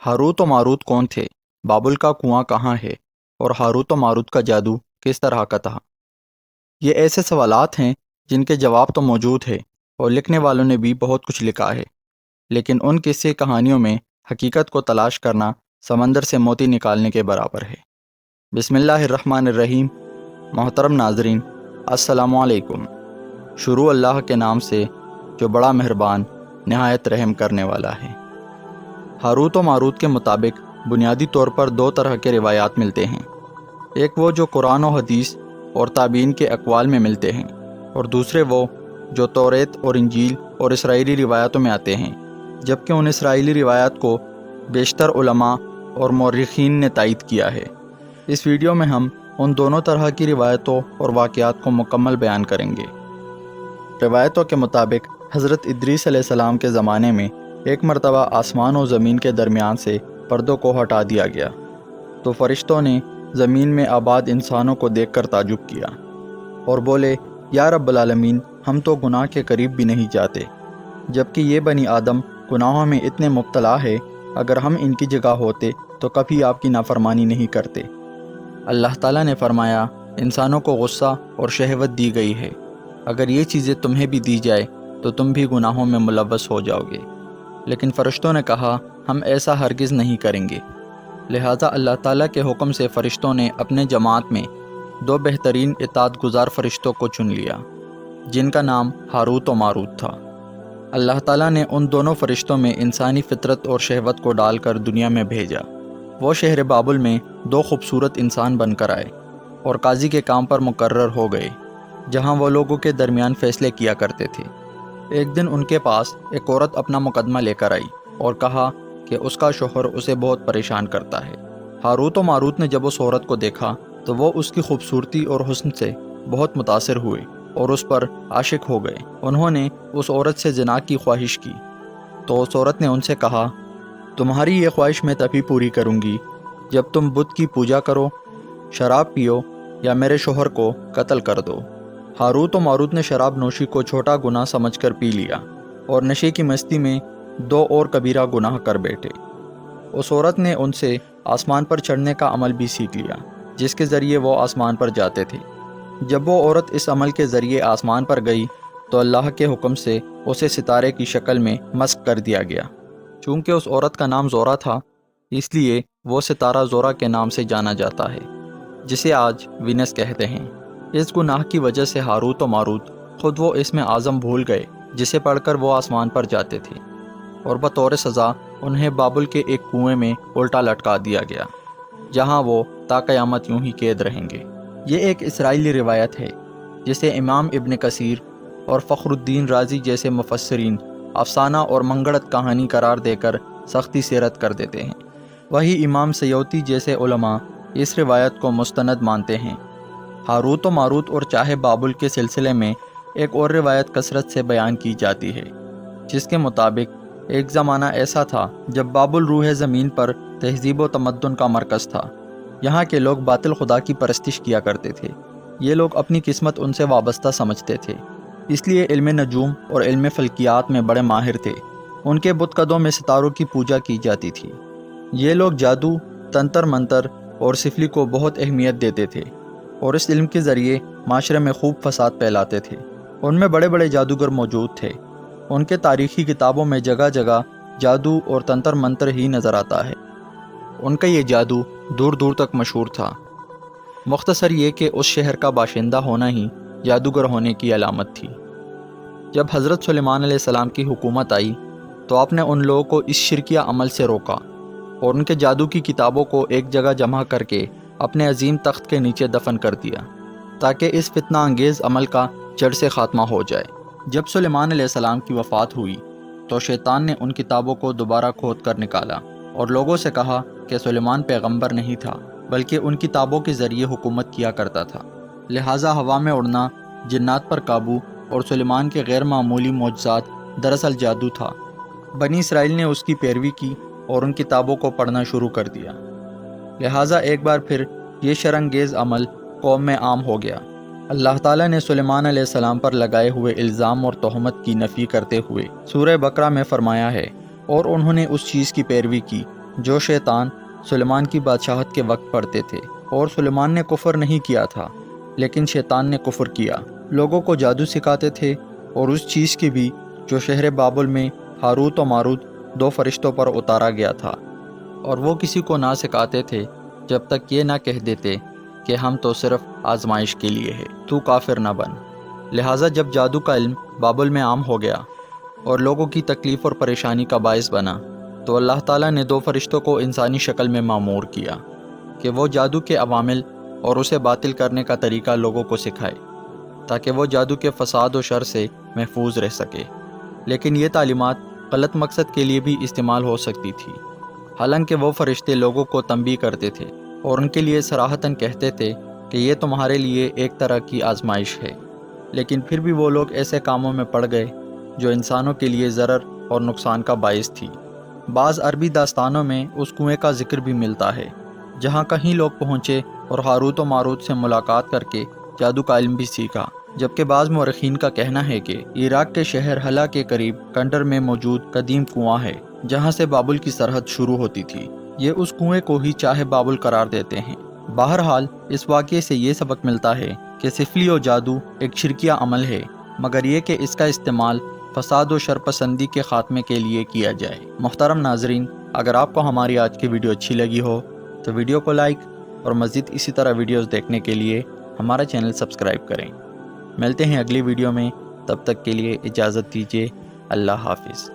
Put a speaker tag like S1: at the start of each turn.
S1: Harut और Marut कौन थे? बाबुल का कुआं कहाँ है? और हारूत और मारूत का जादू किस तरह का था? ये ऐसे सवालात हैं जिनके जवाब तो मौजूद है और लिखने वालों ने भी बहुत कुछ लिखा है, लेकिन उन किस्से कहानियों में हकीकत को तलाश करना समंदर से मोती निकालने के बराबर है। बिस्मिल्लाहिर्रहमानिर्रहीम। मोहतरम नाजरीन, अस्सलामु अलैकुम। शुरू अल्लाह के नाम से जो बड़ा मेहरबान नहायत रहम करने वाला है। हारूत और मारूत के मुताबिक बुनियादी तौर पर दो तरह के रिवायात मिलते हैं। एक वो जो कुरान और हदीस और ताबीन के अक़वाल में मिलते हैं, और दूसरे वो जो तौरेत और इंजील और इसराइली रिवायातों में आते हैं, जबकि उन इसराइली रिवायात को बेशतर उलमा और मौर्रिखीन ने तायद किया है। इस वीडियो में हम उन दोनों तरह की रिवायतों और वाक़यात को मुकम्मल बयान करेंगे। रिवायतों के मुताबिक हज़रत इद्रीस अलैहिस्सलाम के ज़माने में एक मरतबा आसमान और ज़मीन के दरमियान से पर्दों को हटा दिया गया, तो फ़रिश्तों ने ज़मीन में आबाद इंसानों को देखकर ताजुब किया और बोले, या रब्बुल आलमीन, हम तो गुनाह के करीब भी नहीं जाते, जबकि ये बनी आदम गुनाहों में इतने मुब्तला है। अगर हम इनकी जगह होते तो कभी आपकी नाफरमानी नहीं करते। अल्लाह ताला ने फरमाया, इंसानों को गुस्सा और शहवत दी गई है, अगर ये चीज़ें तुम्हें भी दी जाए तो तुम भी गुनाहों में मुलव्वस हो जाओगे। लेकिन फ़रिश्तों ने कहा, हम ऐसा हरगिज़ नहीं करेंगे। लिहाजा अल्लाह ताला के हुक्म से फ़रिश्तों ने अपने जमात में दो बेहतरीन इताअत गुज़ार फ़रिश्तों को चुन लिया, जिनका नाम हारूत और मारूत था। अल्लाह ताला ने उन दोनों फ़रिश्तों में इंसानी फ़ितरत और शहवत को डालकर दुनिया में भेजा। वो शहर बाबुल में दो खूबसूरत इंसान बनकर आए और काजी के काम पर मुकर्रर हो गए, जहाँ वो लोगों के दरमियान फ़ैसले किया करते थे। एक दिन उनके पास एक औरत अपना मुकदमा लेकर आई और कहा कि उसका शोहर उसे बहुत परेशान करता है। हारूत और मारूत ने जब उस औरत को देखा तो वो उसकी खूबसूरती और हुस्न से बहुत मुतासिर हुए और उस पर आशिक हो गए। उन्होंने उस औरत से ज़िना की ख्वाहिश की, तो उस औरत ने उनसे कहा, तुम्हारी ये ख्वाहिश मैं तभी पूरी करूँगी जब तुम बुत की पूजा करो, शराब पियो या मेरे शोहर को कत्ल कर दो। हारूत और मारूत ने शराब नोशी को छोटा गुनाह समझकर पी लिया और नशे की मस्ती में दो और कबीरा गुनाह कर बैठे। उस औरत ने उनसे आसमान पर चढ़ने का अमल भी सीख लिया, जिसके ज़रिए वो आसमान पर जाते थे। जब वो औरत इस अमल के ज़रिए आसमान पर गई तो अल्लाह के हुक्म से उसे सितारे की शक्ल में मस्क कर दिया गया। चूँकि उस औरत का नाम ज़ोरा था, इसलिए वो सितारा ज़ोरा के नाम से जाना जाता है, जिसे आज वीनस कहते हैं। इस गुनाह की वजह से हारूत और मारूत खुद वो इसमें आज़म भूल गए जिसे पढ़कर वो आसमान पर जाते थे, और बतौर सज़ा उन्हें बाबुल के एक कुएं में उल्टा लटका दिया गया, जहां वो ता क़यामत यूं ही कैद रहेंगे। ये एक इसराइली रिवायत है जिसे इमाम इब्न कसीर और फ़खरुद्दीन राज़ी जैसे मुफस्सिरीन अफसाना और मंगढ़त कहानी करार देकर सख्ती से रद्द कर देते हैं। वही इमाम सयूती जैसे उलमा इस रिवायत को मुस्तनद मानते हैं। हारूत और मारूत और चाहे बाबुल के सिलसिले में एक और रिवायत कसरत से बयान की जाती है, जिसके मुताबिक एक ज़माना ऐसा था जब बाबुल रूह ज़मीन पर तहज़ीब व तमद्दुन का मरकज़ था। यहाँ के लोग बातिल खुदा की परस्तिश किया करते थे। ये लोग अपनी किस्मत उनसे वाबस्ता समझते थे, इसलिए इल्म नजूम और इल्म फ़ल्कियात में बड़े माहिर थे। उनके बुतकदों में सितारों की पूजा की जाती थी। ये लोग जादू, तंत्र मंतर और सिफली को बहुत अहमियत देते थे और इस इल्म के ज़रिए माशरे में खूब फसाद फैलाते थे। उनमें बड़े बड़े जादूगर मौजूद थे। उनके तारीख़ी किताबों में जगह जगह जादू और तंत्र मंत्र ही नज़र आता है। उनका ये जादू दूर दूर तक मशहूर था। मुख्तसर ये कि उस शहर का बाशिंदा होना ही जादूगर होने की अलामत थी। जब हज़रत सुलेमान अलैहिस्सलाम की हुकूमत आई तो आपने उन लोगों को इस शिरकिया अमल से रोका और उनके जादू की किताबों को एक जगह जमा करके अपने अजीम तख्त के नीचे दफन कर दिया, ताकि इस फितना अंगेज़ अमल का जड़ से ख़ात्मा हो जाए। जब सुलेमान अलैहिस्सलाम की वफ़ात हुई तो शैतान ने उन किताबों को दोबारा खोद कर निकाला और लोगों से कहा कि सुलेमान पैगंबर नहीं था, बल्कि उन किताबों के ज़रिए हुकूमत किया करता था। लिहाजा हवा में उड़ना, जिन्नात पर काबू और सुलेमान के गैर मामूली मोजज़ात दरअसल जादू था। बनी इसराइल ने उसकी पैरवी की और उन किताबों को पढ़ना शुरू कर दिया। लिहाजा एक बार फिर ये शरंगेज़ अमल कौम में आम हो गया। अल्लाह ताला ने सुलेमान अलैहिस्सलाम पर लगाए हुए इल्ज़ाम और तोहमत की नफ़ी करते हुए सूरह बकरा में फ़रमाया है, और उन्होंने उस चीज़ की पैरवी की جو شیطان سلیمان کی بادشاہت کے وقت پڑھتے تھے، اور سلیمان نے کفر نہیں کیا تھا لیکن شیطان نے کفر کیا۔ لوگوں کو جادو سکھاتے تھے، اور اس چیز کی بھی جو شہر بابل میں ہاروت و ماروت 2 فرشتوں پر اتارا گیا تھا، اور وہ کسی کو نہ سکھاتے تھے جب تک یہ نہ کہہ دیتے کہ ہم تو صرف آزمائش کے لیے ہے، تو کافر نہ بن۔ لہٰذا جب جادو کا علم بابل میں عام ہو گیا اور لوگوں کی تکلیف اور پریشانی کا باعث بنا، تو اللہ تعالیٰ نے 2 فرشتوں کو انسانی شکل میں مامور کیا کہ وہ جادو کے عوامل اور اسے باطل کرنے کا طریقہ لوگوں کو سکھائے، تاکہ وہ جادو کے فساد و شر سے محفوظ رہ سکے۔ لیکن یہ تعلیمات غلط مقصد کے لیے بھی استعمال ہو سکتی تھی، حالانکہ وہ فرشتے لوگوں کو تنبیہ کرتے تھے اور ان کے لیے صراحتاً کہتے تھے کہ یہ تمہارے لیے ایک طرح کی آزمائش ہے، لیکن پھر بھی وہ لوگ ایسے کاموں میں پڑ گئے جو انسانوں کے لیے ضرر اور نقصان کا باعث تھی۔ بعض عربی داستانوں میں اس کنویں کا ذکر بھی ملتا ہے جہاں کہیں لوگ پہنچے اور ہاروت و ماروت سے ملاقات کر کے جادو کا علم بھی سیکھا، جبکہ بعض مورخین کا کہنا ہے کہ عراق کے شہر حلا کے قریب کنڈر میں موجود قدیم کنواں ہے جہاں سے بابل کی سرحد شروع ہوتی تھی۔ یہ اس کنویں کو ہی چاہے بابل قرار دیتے ہیں۔ بہرحال اس واقعے سے یہ سبق ملتا ہے کہ سفلی و جادو ایک شرکیہ عمل ہے، مگر یہ کہ اس کا استعمال فساد و شرپسندی کے خاتمے کے لیے کیا جائے۔ محترم ناظرین، اگر آپ کو ہماری آج کی ویڈیو اچھی لگی ہو تو ویڈیو کو لائک اور مزید اسی طرح ویڈیوز دیکھنے کے لیے ہمارا چینل سبسکرائب کریں۔ ملتے ہیں اگلی ویڈیو میں، تب تک کے لیے اجازت دیجیے۔ اللہ حافظ۔